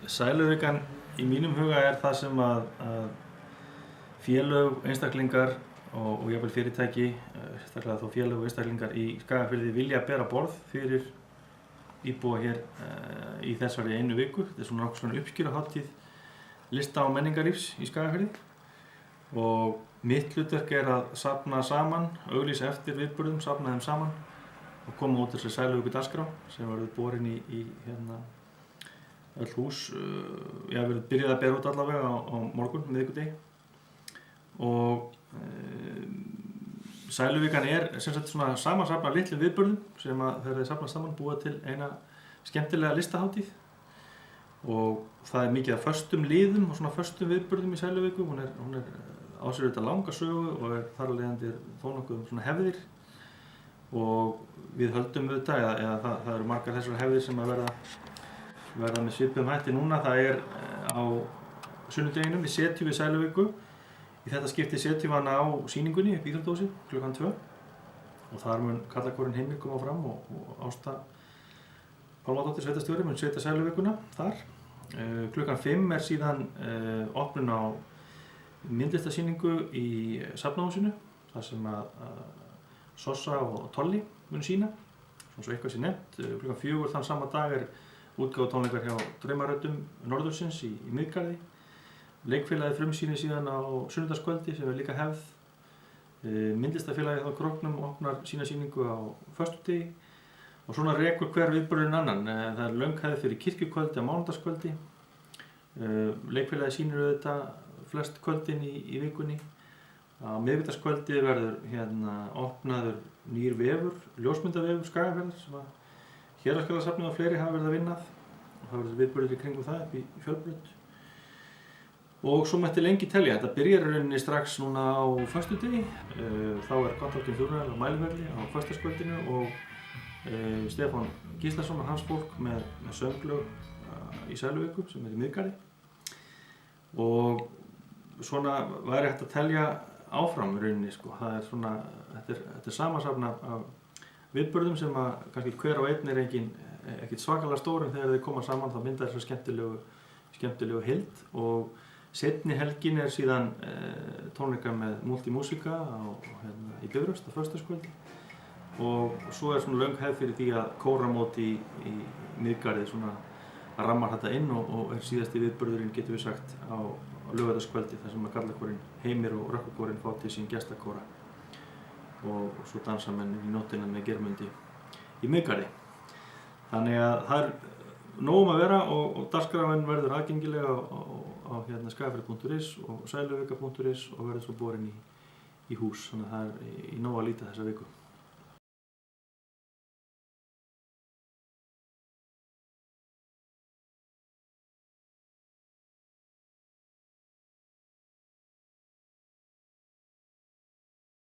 Sæluvikan í mínum huga það sem að félög, einstaklingar og jafnvel fyrirtæki, sérstaklega þó félög og einstaklingar í Skagafirði vilja bera borð fyrir íbúa hér í þessari einu viku. Þetta svona nokkuð svona uppskeruhátíð lista- og menningarlífs í Skagafirði og mitt hlutverk að safna saman, auglýsa eftir viðburðum, safna þeim saman og koma út þessari Sæluviku dagskrá sem verður borin í öll hús. Ég hef verið byrjað að bera út allavega á morgun, miðvikudegi. Og Sæluvikan sem sagt svona samansafn af litlum viðburðum sem þegar þeir safnast saman búa til eina skemmtilega listahátíð. Og það mikið af föstum liðum og svona föstum viðburðum í Sæluviku. Hún er á sér auðvitað langa sögu og þar af leiðandi þó nokkuð svona hefðir. Og við höldum auðvitað, eða það eru margar þessar hefðir sem að verða með svipuðum hætti núna. Það á sunnudeginum, við setjum við Sæluviku. Í þetta skipti setjum við hana á sýningunni upp í Íþróttahúsi klukkan 2. Og þar mun karlakórinn Heimir koma fram og Ásta Pálmadóttir sveitarstjóri mun setja Sæluvikuna þar. Klukkan 5 síðan opnun á myndlistarsýningu í Safnahúsinu, þar sem Sossa og Tolli mun sýna, svo eitthvað sé nefnt. Klukkan 4 þann sama dag útgáfutónleikar hjá Draumaröddum Norðursins í Miðgarði. Leikfélagið frumsýnir síðan á sunnudagskvöldi sem líka hefð. Myndlistafélagið á Króknum opnar sína sýningu á föstudegi. Og svona rekur hver viðburðurinn annan. Það löng hefð fyrir kirkjukvöldi á mánudagskvöldi. Leikfélagið sýnir auðvitað flest kvöldin í vikunni. Á miðvikudagskvöldi verður opnaður nýr vefur, ljósmyndavefur Skagafjarðar sem Héraðsskjalasafnið og fleiri hafa verið að vinna að. Og það verður viðburðir í kringum það upp í Fjölbraut. Og svo mætti lengi telja. Þetta byrjar í rauninni strax núna á föstudegi. Þá Konráttinn Þórðar á mæliferli á föstudagskvöldinu og Stefán Gíslason og hans fólk með sönglög í Sæluviku sem í Miðgarði. Og svona væri hægt að telja áfram í rauninni sko. Þetta samansafn af viðburðum sem kannski hver og einn ekkert svakalega stór en þegar þeir koma saman þá mynda þessa skemmtilegu heild. Og seinni helgin síðan tónleikar með Multimúsika í Bifröst á föstudagskvöldi. Og svo svona löng hefð fyrir því að kóramót í Miðgarði svona rammar þetta inn og síðasti viðburðurinn getum við sagt á laugardagskvöldi þar sem karlakórinn Heimir og rökkukórinn fá til sín gestakóra og svo dansa menn í nóttina með Geirmundi í Miðgarði. Þannig að það nóg að vera og dagskráin verður aðgengilega á skagafirði.is og sæluvika.is og verður svo borin í hús. Þannig að það í nóg að líta þessa viku.